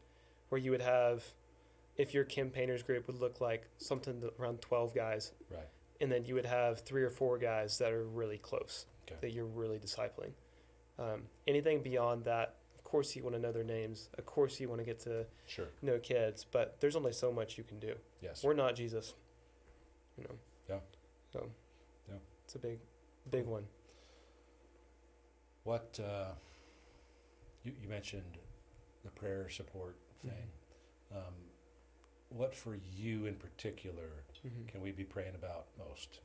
where you would have, if your campaigners group would look like something around 12 guys,
Right.
and then you would have 3 or 4 guys that are really close,
Okay.
that you're really discipling. Anything beyond that, of course you want to know their names, of course you want to get to
Sure.
know kids, but there's only so much you can do.
Yes.
We're not Jesus, you know.
Yeah.
So,
Yeah.
it's a big one.
What you mentioned the prayer support thing. What for you in particular
Mm-hmm.
can we be praying about most,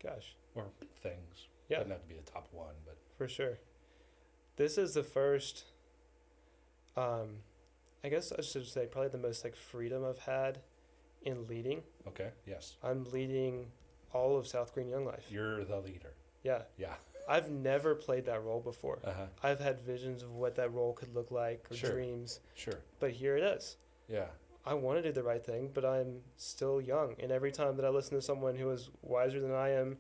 Gosh,
or things?
yeah,
Doesn't have to be the top one, but
for sure. This is the first, I guess I should say probably the most like freedom I've had in leading.
okay. Yes.
I'm leading all of South Greene Young Life.
You're the leader.
Yeah.
Yeah.
I've never played that role before.
Uh-huh.
I've had visions of what that role could look like or
Sure.
dreams,
Sure.
but here it is.
Yeah.
I want to do the right thing, but I'm still young. And every time that I listen to someone who is wiser than I am,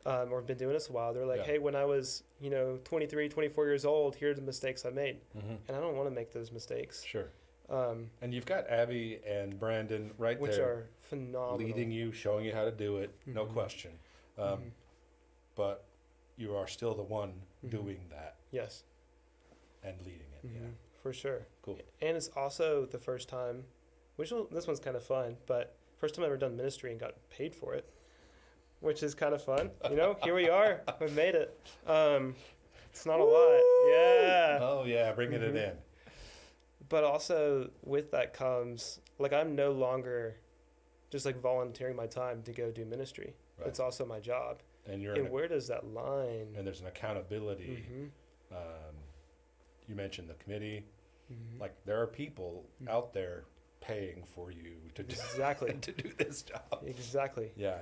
or have been doing this a while, they're like,
Yeah.
hey, when I was, 23, 24 years old, here are the mistakes I made.
Mm-hmm.
And I don't want to make those mistakes,
Sure. And you've got Abby and Brandon right
which
there
are phenomenal.
leading you, showing you how to do it, no
Mhm.
question.
Mhm.
But you are still the one
Mhm.
doing that.
Yes.
and leading it. Yeah.
For sure.
Cool.
And it's also the first time, this one's kind of fun, but first time I've ever done ministry and got paid for it, which is kind of fun. Here we are. We've made it. It's not a lot. Yeah.
Oh, yeah, bringing it in.
But also with that comes, I'm no longer just volunteering my time to go do ministry. Right. It's also my job. And where does that line?
And there's an accountability. You mentioned the committee. There are people out there paying for you to do, to do this job.
Exactly.
Yeah.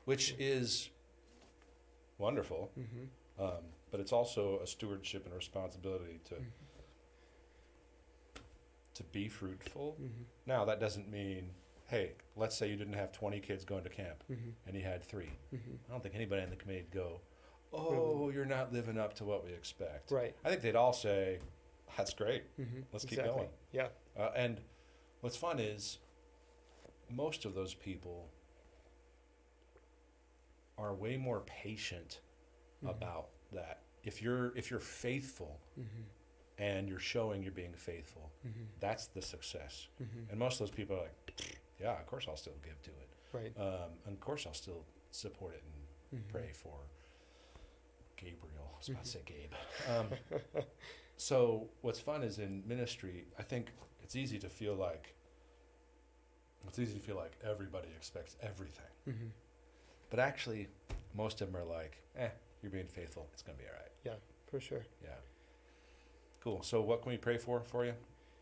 Which is wonderful. But it's also a stewardship and responsibility to be fruitful. Now, that doesn't mean, hey, let's say you didn't have 20 kids going to camp and you had 3. I don't think anybody in the committee would go, oh, you're not living up to what we expect.
Right.
I think they'd all say, that's great. Let's keep going.
Yeah.
And what's fun is most of those people are way more patient about that. If you're faithful and you're showing you're being faithful, that's the success. And most of those people are like, yeah, of course I'll still give to it.
Right.
And of course I'll still support it and pray for Gabriel. I was about to say Gabe. So what's fun is in ministry, I think it's easy to feel like everybody expects everything. But actually, most of them are like, you're being faithful. It's going to be all right.
Yeah, for sure.
Yeah. Cool. So what can we pray for you?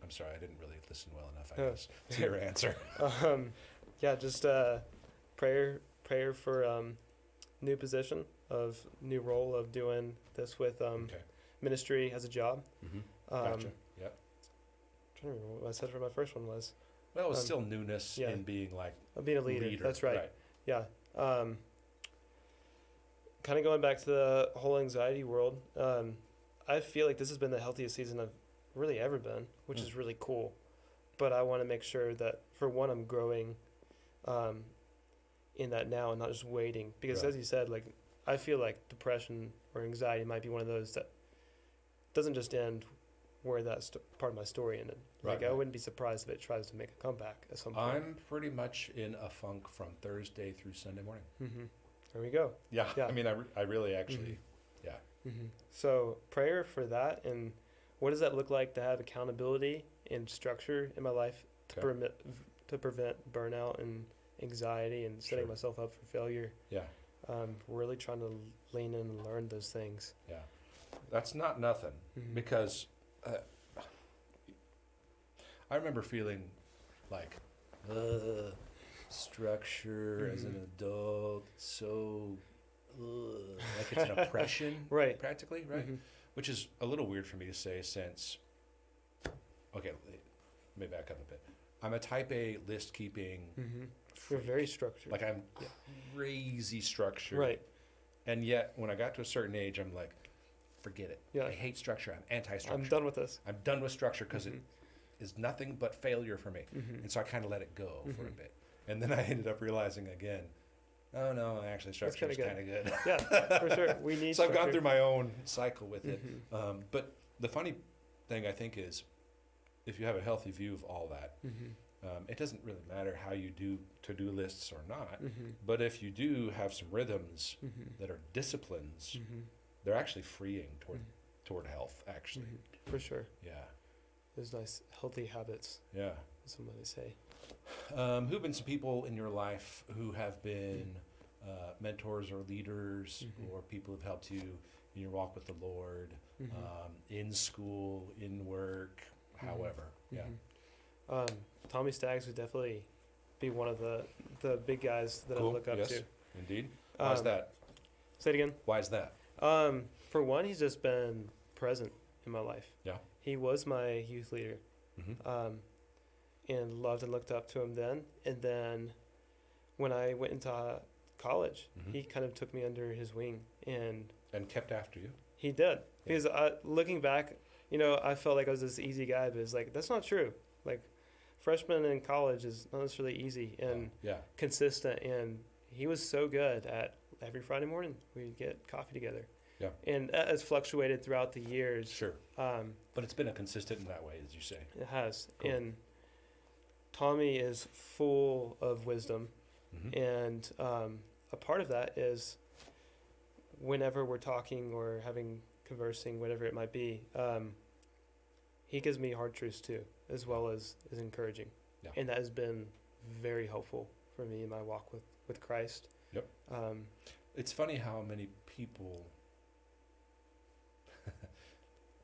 I'm sorry, I didn't really listen well enough, I guess, to your answer.
Just prayer for new position of new role of doing this with ministry as a job.
Gotcha. Yeah.
I'm trying to remember what I said for my first one was.
Well, it's still newness in being
being a leader. That's right. Yeah. Kind of going back to the whole anxiety world, I feel like this has been the healthiest season I've really ever been, which is really cool. But I want to make sure that, for one, I'm growing in that now and not just waiting. Because as you said, I feel like depression or anxiety might be one of those that doesn't just end where that part of my story ended. I wouldn't be surprised if it tries to make a comeback at some point.
I'm pretty much in a funk from Thursday through Sunday morning.
There we go.
Yeah. I mean, I really actually,
So prayer for that, and what does that look like to have accountability and structure in my life to prevent burnout and anxiety and setting myself up for failure?
Yeah.
Really trying to lean in and learn those things.
Yeah. That's not nothing because I remember feeling like structure as an adult, so like it's an oppression, practically, right? Which is a little weird for me to say since, okay, let me back up a bit. I'm a type A list keeping.
You're very structured.
I'm crazy structured.
Right.
And yet, when I got to a certain age, I'm like, forget it.
Yeah.
I hate structure. I'm anti-structure.
I'm done with this.
I'm done with structure because it is nothing but failure for me. And so I kind of let it go for a bit. And then I ended up realizing again, oh no, actually structure is kind of good.
Yeah, for sure. We need
So I've gone through my own cycle with it. But the funny thing I think is, if you have a healthy view of all that, it doesn't really matter how you do to-do lists or not. But if you do have some rhythms that are disciplines, they're actually freeing toward health, actually.
For sure.
Yeah.
Those nice, healthy habits.
Yeah.
As somebody say.
Who've been some people in your life who have been mentors or leaders or people who've helped you in your walk with the Lord, in school, in work, however? Yeah.
Tommy Staggs would definitely be one of the big guys that I look up to.
Indeed. Why is that?
Say it again.
Why is that?
For one, he's just been present in my life.
Yeah.
He was my youth leader. And loved and looked up to him then. And then when I went into college, he kind of took me under his wing and
kept after you.
He did. Yeah. Because looking back, I felt like I was this easy guy, but it's that's not true. Freshman in college is not necessarily easy and consistent. And he was so good at every Friday morning we'd get coffee together.
Yeah.
And that has fluctuated throughout the years.
Sure. But it's been a consistent in that way, as you say.
It has.
Cool.
And Tommy is full of wisdom.
Mm-hmm.
And a part of that is whenever we're talking or conversing, whatever it might be, he gives me hard truths too, as well as is encouraging.
Yeah.
And that has been very helpful for me in my walk with Christ.
Yep. It's funny how many people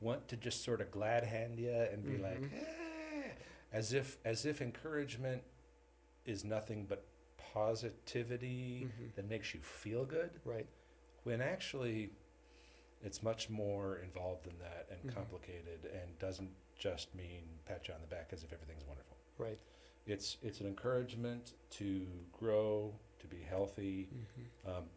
want to just sort of glad hand you and be like, as if encouragement is nothing but positivity that makes you feel good.
Right.
When actually it's much more involved than that and complicated and doesn't just mean pat you on the back as if everything's wonderful.
Right.
It's an encouragement to grow, to be healthy,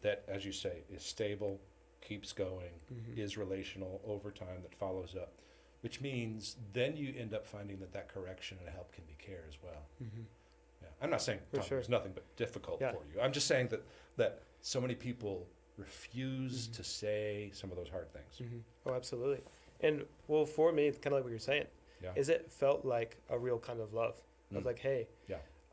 that, as you say, is stable, keeps going, is relational over time, that follows up, which means then you end up finding that correction and help can be care as well. Yeah. I'm not saying it's nothing but difficult for you. I'm just saying that so many people refuse to say some of those hard things.
Oh, absolutely. And well, for me, kind of like what you're saying, is it felt like a real kind of love. Of like, hey,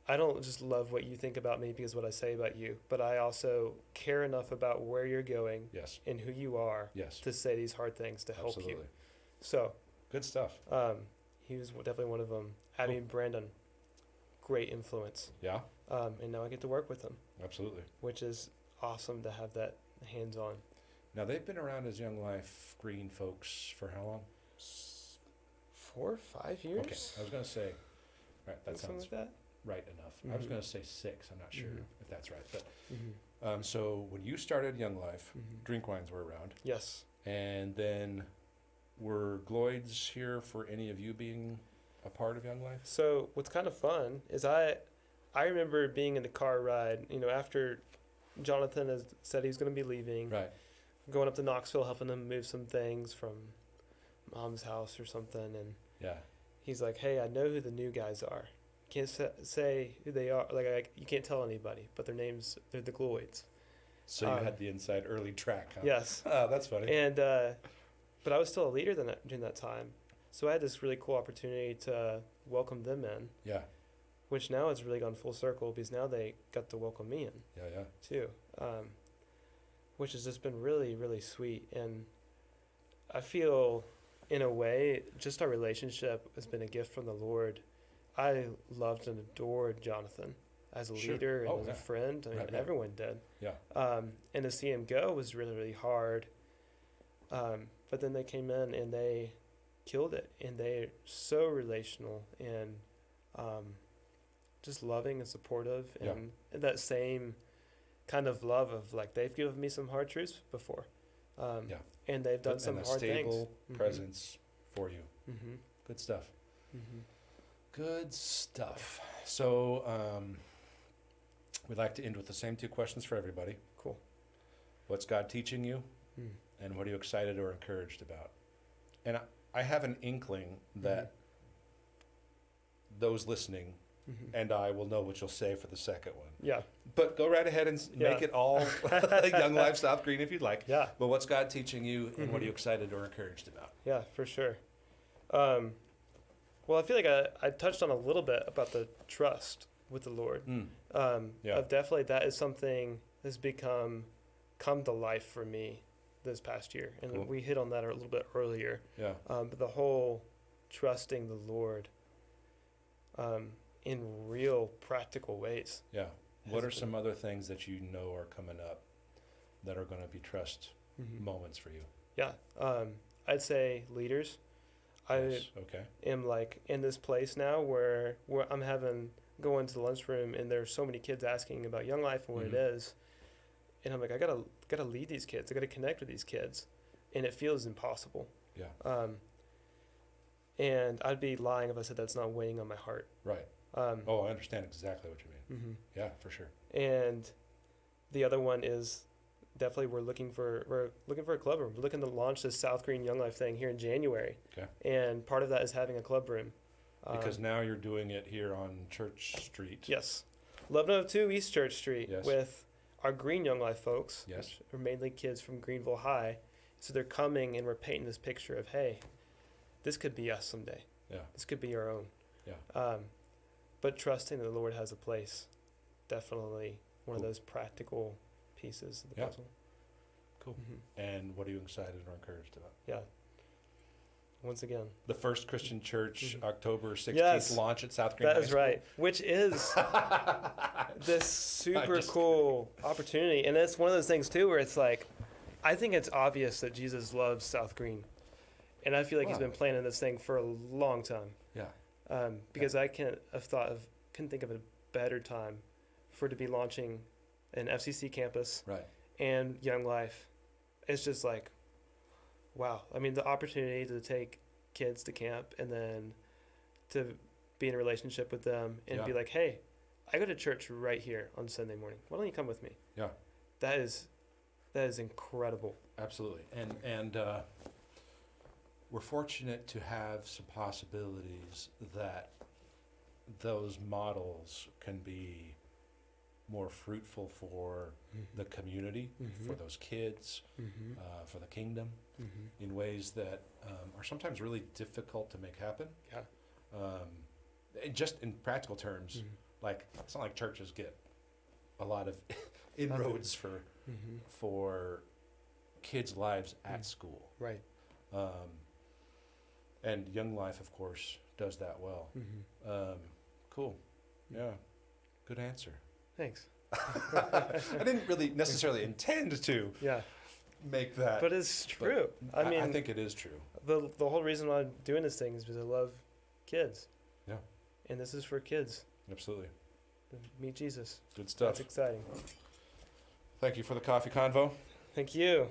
I don't just love what you think about me because what I say about you, but I also care enough about where you're going and who you are to say these hard things to help you. So
good stuff.
He was definitely one of them. Abby and Brandon, great influence.
Yeah.
And now I get to work with them.
Absolutely.
Which is awesome to have that hands-on.
Now, they've been around as Young Life Greene folks for how long?
4 or 5 years?
Okay, I was going to say, right, that sounds
like that?
right enough. I was going to say 6. I'm not sure if that's right. But so when you started Young Life, Drink Wines were around.
Yes.
And then were Gloyds here for any of you being a part of Young Life?
So what's kind of fun is I remember being in the car ride, after Jonathan has said he's going to be leaving.
Right.
Going up to Knoxville, helping him move some things from Mom's house or something. And he's like, hey, I know who the new guys are. Can't say who they are. Like you can't tell anybody, but they're the Gloyds.
So you had the inside early track, huh?
Yes.
Oh, that's funny.
And, but I was still a leader during that time. So I had this really cool opportunity to welcome them in.
Yeah.
Which now has really gone full circle because now they got to welcome me in.
Yeah.
Too. Which has just been really, really sweet. And I feel, in a way, just our relationship has been a gift from the Lord. I loved and adored Jonathan as a leader and as a friend. I mean, everyone did.
Yeah.
And to see him go was really, really hard. But then they came in and they killed it. And they're so relational and just loving and supportive. And that same kind of love of, like, they've given me some hard truths before. And they've done some hard things.
And a stable presence for you. Good stuff. Good stuff. So we'd like to end with the same 2 questions for everybody.
Cool.
What's God teaching you? And what are you excited or encouraged about? And I have an inkling that those listening and I will know what you'll say for the second one.
Yeah.
But go right ahead and make it all Young Life South Greene if you'd like.
Yeah.
But what's God teaching you and what are you excited or encouraged about?
Yeah, for sure. Well, I feel like I touched on a little bit about the trust with the Lord. Of definitely that is something that's come to life for me this past year. And we hit on that a little bit earlier.
Yeah.
But the whole trusting the Lord in real practical ways.
Yeah. What are some other things that you know are coming up that are going to be trust moments for you?
Yeah. I'd say leaders. I am like in this place now where I'm going to the lunchroom and there's so many kids asking about Young Life and what it is. And I'm like, I gotta lead these kids. I gotta connect with these kids. And it feels impossible.
Yeah.
And I'd be lying if I said that's not weighing on my heart.
Right. I understand exactly what you mean. Yeah, for sure.
And the other one is definitely we're looking for a club room. We're looking to launch this South Greene Young Life thing here in January.
Okay.
And part of that is having a club room.
Because now you're doing it here on Church Street.
Yes. 1102 East Church Street with our Greene Young Life folks,
which
are mainly kids from Greenville High. So they're coming and we're painting this picture of, hey, this could be us someday.
Yeah.
This could be our own.
Yeah.
But trusting that the Lord has a place, definitely one of
Cool.
those practical pieces of the
Yeah.
puzzle.
Cool.
Mm-hmm.
And what are you excited or encouraged about?
Yeah. Once again.
The First Christian Church,
Mhm.
October 16th
Yes.
launch at South Greene.
That
High
is
School.
right. Which is this super
just-
cool opportunity. And it's one of those things, too, where it's like, I think it's obvious that Jesus loves South Greene. And I feel like he's
Wow.
been planning this thing for a long time.
Yeah.
Because I couldn't think of a better time for it to be launching an FCC campus
Right.
and Young Life. It's just like, wow. I mean, the opportunity to take kids to camp and then to be in a relationship with them and
Yeah.
be like, hey, I go to church right here on Sunday morning. Why don't you come with me?
Yeah.
That is incredible.
Absolutely. And we're fortunate to have some possibilities that those models can be more fruitful for the community, for those kids, for the kingdom, in ways that are sometimes really difficult to make happen.
Yeah.
And just in practical terms, like it's not like churches get a lot of inroads for kids' lives at school.
Right.
And Young Life, of course, does that well. Cool. Yeah. Good answer.
Thanks.
I didn't really necessarily intend to
Yeah.
make that.
But it's true. I mean,
I think it is true.
the whole reason why I'm doing this thing is because I love kids.
Yeah.
And this is for kids.
Absolutely.
Meet Jesus.
Good stuff.
That's exciting.
Thank you for the coffee convo.
Thank you.